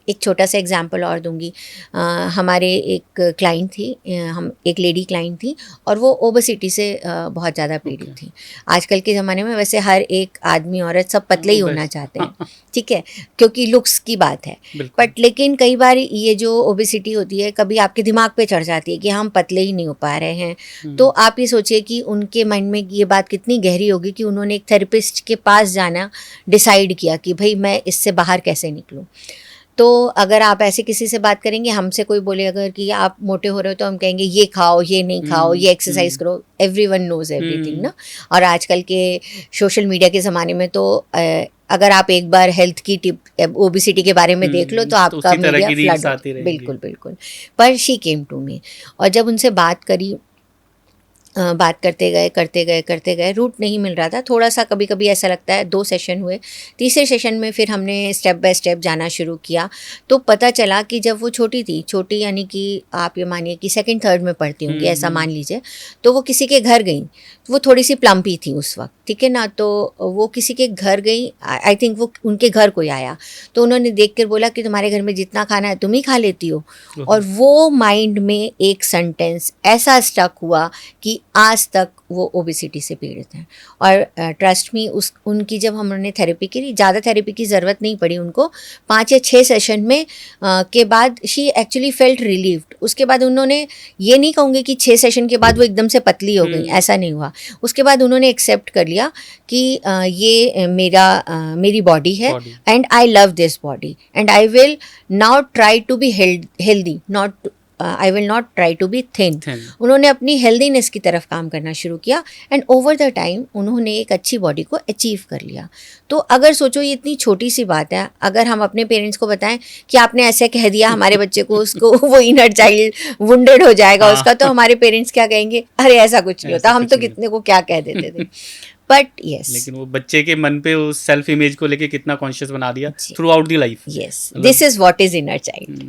एक छोटा सा एग्जांपल और दूंगी। हमारे एक क्लाइंट थी, हम एक लेडी क्लाइंट थी, और वो ओबेसिटी से बहुत ज़्यादा पीड़ित थी। आजकल के ज़माने में वैसे हर एक आदमी औरत सब पतले ही होना चाहते हैं, ठीक है, क्योंकि लुक्स की बात है। बट लेकिन कई बार ये जो ओबेसिटी होती है कभी आपके दिमाग पे चढ़ जाती है कि हम पतले ही नहीं हो पा रहे हैं, तो आप ये सोचिए कि उनके मन में ये बात कितनी गहरी होगी कि उन्होंने एक थेरेपिस्ट के पास जाना डिसाइड किया कि भाई मैं इससे बाहर कैसे निकलूं। तो अगर आप ऐसे किसी से बात करेंगे, हमसे कोई बोले अगर कि आप मोटे हो रहे हो, तो हम कहेंगे ये खाओ, ये नहीं खाओ, ये एक्सरसाइज करो, एवरीवन नोज एवरीथिंग ना। और आजकल के सोशल मीडिया के ज़माने में तो अगर आप एक बार हेल्थ की टिप ओबेसिटी के बारे में देख लो तो आपका मीडिया फ्लड, बिल्कुल बिल्कुल। पर शी केम टू मी, और जब उनसे बात करी, बात करते गए रूट नहीं मिल रहा था। थोड़ा सा कभी कभी ऐसा लगता है, 2 सेशन हुए, तीसरे सेशन में फिर हमने स्टेप बाय स्टेप जाना शुरू किया। तो पता चला कि जब वो छोटी थी, छोटी यानी कि आप ये मानिए कि सेकंड थर्ड में पढ़ती होंगी, ऐसा मान लीजिए, तो वो किसी के घर गई। वो थोड़ी सी प्लम्पी थी उस वक्त, ठीक है ना। तो वो किसी के घर गई, आई थिंक वो उनके घर कोई आया, तो उन्होंने देख कर बोला कि तुम्हारे घर में जितना खाना है तुम ही खा लेती हो। और वो माइंड में एक सेंटेंस ऐसा स्टक हुआ कि आज तक वो ओबेसिटी से पीड़ित हैं। और ट्रस्ट मी, उनकी जब हमने थेरेपी की, ज़्यादा थेरेपी की ज़रूरत नहीं पड़ी उनको, 5 या 6 सेशन में के बाद शी एक्चुअली फेल्ट रिलीव्ड। उसके बाद उन्होंने, ये नहीं कहूँगी कि 6 सेशन के बाद वो एकदम से पतली हो गई, ऐसा नहीं हुआ। उसके बाद उन्होंने एक्सेप्ट कर लिया कि ये मेरी बॉडी है, and I love this body, and I will now try to be healthy, not I will not try to be thin. उन्होंने अपनी हेल्दीनेस की तरफ काम करना शुरू किया, एंड ओवर द टाइम उन्होंने एक अच्छी बॉडी को अचीव कर लिया। तो अगर सोचो, ये इतनी छोटी सी बात है, अगर हम अपने पेरेंट्स को बताएं कि आपने ऐसे कह दिया हमारे बच्चे को, उसको वो इनर चाइल्ड वुंडेड हो जाएगा उसका, तो हमारे पेरेंट्स क्या कहेंगे, अरे ऐसा कुछ नहीं होता, हम तो कितने को क्या कह देते थे। बट यस, लेकिन वो बच्चे के मन पे उस सेल्फ इमेज को लेके कितना कॉन्शियस बना दिया through out the life. Yes, this is what is inner child.